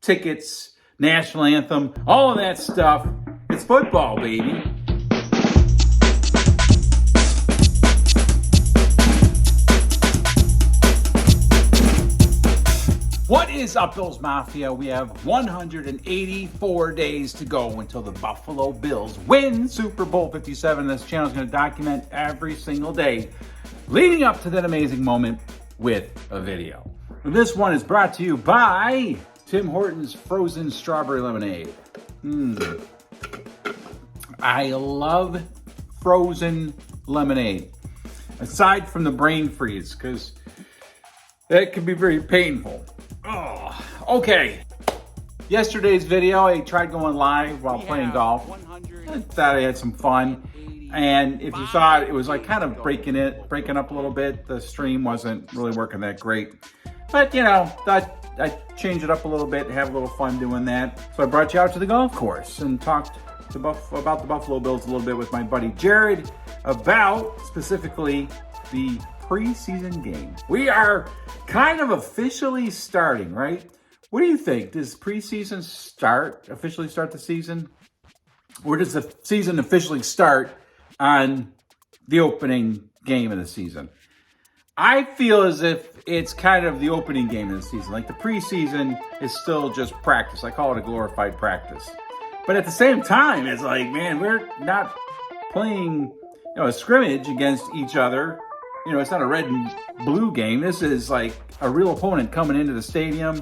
tickets, national anthem, all of that stuff. It's football, baby. What is up, Bills Mafia? We have 184 days to go until the Buffalo Bills win Super Bowl 57. This channel is going to document every single day leading up to that amazing moment with a video. This one is brought to you by Tim Hortons Frozen Strawberry Lemonade. I love frozen lemonade, aside from the brain freeze, because that can be very painful. Oh, okay. Yesterday's video, I tried going live while playing golf. I thought I had some fun. And if you saw it, it was like kind of breaking up a little bit. The stream wasn't really working that great. But, you know, thought I'd change it up a little bit, have a little fun doing that. So I brought you out to the golf course and talked about the Buffalo Bills a little bit with my buddy Jared about specifically the preseason game. We are kind of officially starting, right? What do you think? Does preseason officially start the season? Or does the season officially start on the opening game of the season? I feel as if it's kind of the opening game of the season. Like the preseason is still just practice. I call it a glorified practice. But at the same time, it's like, man, we're not playing, a scrimmage against each other. It's not a red and blue game. This is like a real opponent coming into the stadium,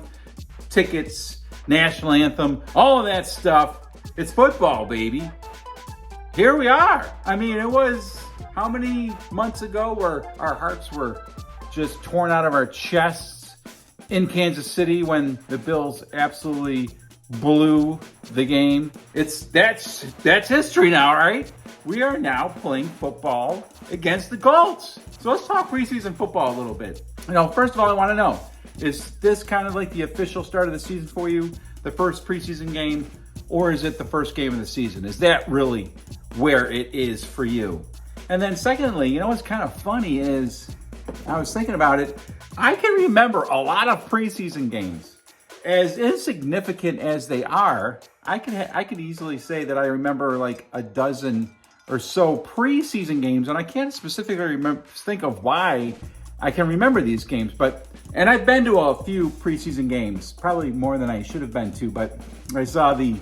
tickets, national anthem, all of that stuff. It's football, baby. Here we are. I mean, it was how many months ago where our hearts were just torn out of our chests in Kansas City when the Bills absolutely blew the game. That's history now, right? We are now playing football against the Colts. So let's talk preseason football a little bit. First of all, I want to know, is this kind of like the official start of the season for you, the first preseason game, or is it the first game of the season? Is that really where it is for you? And then secondly, what's kind of funny is, I was thinking about it, I can remember a lot of preseason games. As insignificant as they are, I could easily say that I remember like a dozen or so preseason games, and I can't specifically think of why I can remember these games. And I've been to a few preseason games, probably more than I should have been to, but I saw the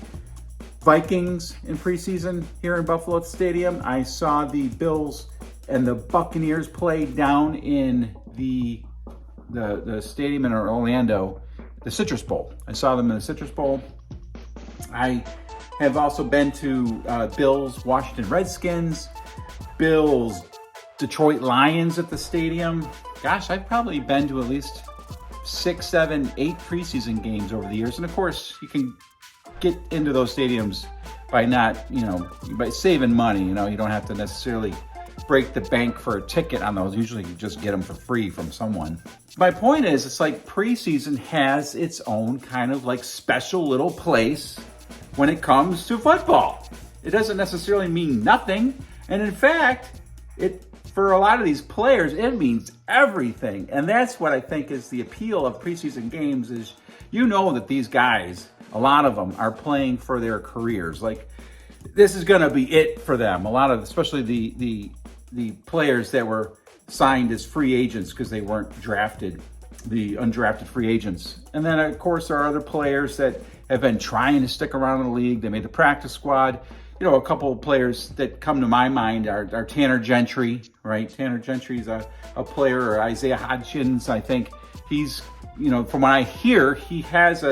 Vikings in preseason here in Buffalo Stadium. I saw the Bills and the Buccaneers play down in the stadium in Orlando, the Citrus Bowl. I saw them in the Citrus Bowl. I have also been to Bills Washington Redskins, Bills Detroit Lions at the stadium. Gosh, I've probably been to at least 6, 7, 8 preseason games over the years. And of course, you can get into those stadiums by by saving money. You don't have to necessarily break the bank for a ticket on those. Usually you just get them for free from someone. My point is, it's like preseason has its own kind of like special little place when it comes to football. It doesn't necessarily mean nothing. And in fact, for a lot of these players, it means everything. And that's what I think is the appeal of preseason games is, that these guys, a lot of them are playing for their careers. Like this is going to be it for them. A lot of, especially the players that were signed as free agents because they weren't drafted, the undrafted free agents. And then of course there are other players that have been trying to stick around in the league. They made the practice squad. A couple of players that come to my mind are Tanner Gentry, right? Tanner Gentry's a player, or Isaiah Hodgins. I think he's, from what I hear, he has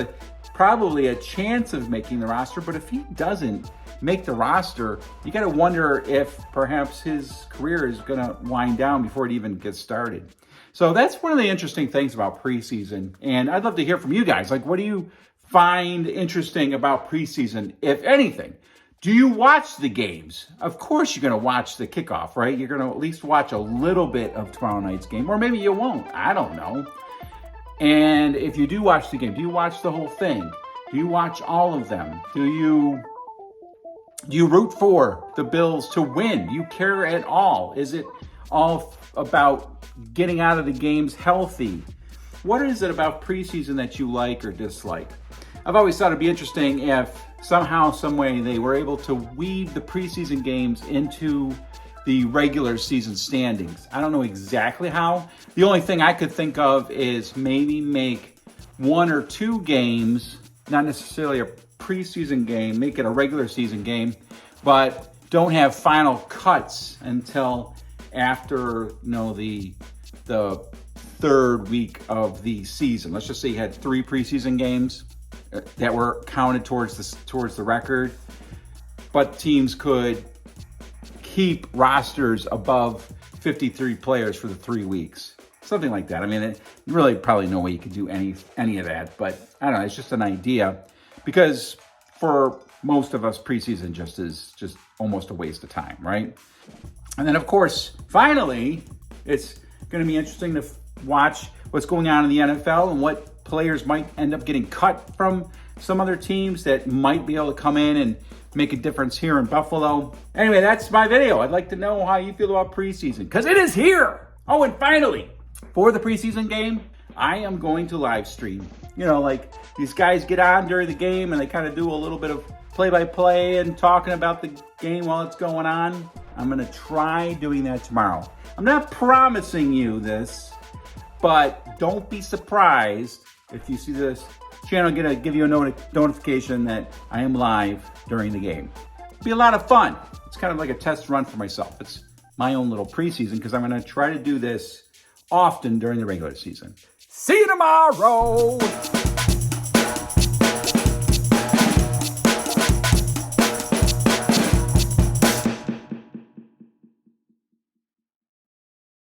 probably a chance of making the roster. But if he doesn't make the roster, you got to wonder if perhaps his career is going to wind down before it even gets started. So that's one of the interesting things about preseason. And I'd love to hear from you guys. Like, what do you find interesting about preseason, if anything? Do you watch the games? Of course you're going to watch the kickoff, right? You're going to at least watch a little bit of tomorrow night's game, or maybe you won't. I don't know. And if you do watch the game, do you watch the whole thing? Do you watch all of them? Do you root for the Bills to win? Do you care at all? Is it all about getting out of the games healthy? What is it about preseason that you like or dislike? I've always thought it'd be interesting if somehow, some way, they were able to weave the preseason games into the regular season standings. I don't know exactly how. The only thing I could think of is maybe make 1 or 2 games, not necessarily a preseason game, make it a regular season game, but don't have final cuts until after, the 3rd week of the season. Let's just say you had 3 preseason games that were counted towards the record, but teams could keep rosters above 53 players for the 3 weeks. Something like that. I mean, really probably no way you could do any of that, but I don't know, it's just an idea, because for most of us, preseason is just almost a waste of time, right? And then, of course, finally, it's going to be interesting to watch what's going on in the NFL and what players might end up getting cut from some other teams that might be able to come in and make a difference here in Buffalo. Anyway, that's my video. I'd like to know how you feel about preseason, because it is here. Oh, and finally, for the preseason game, I am going to live stream. Like these guys get on during the game and they kind of do a little bit of play-by-play and talking about the game while it's going on. I'm going to try doing that tomorrow. I'm not promising you this, but don't be surprised if you see this channel give you a notification that I am live during the game. It'll be a lot of fun. It's kind of like a test run for myself. It's my own little preseason, because I'm going to try to do this often during the regular season. See you tomorrow.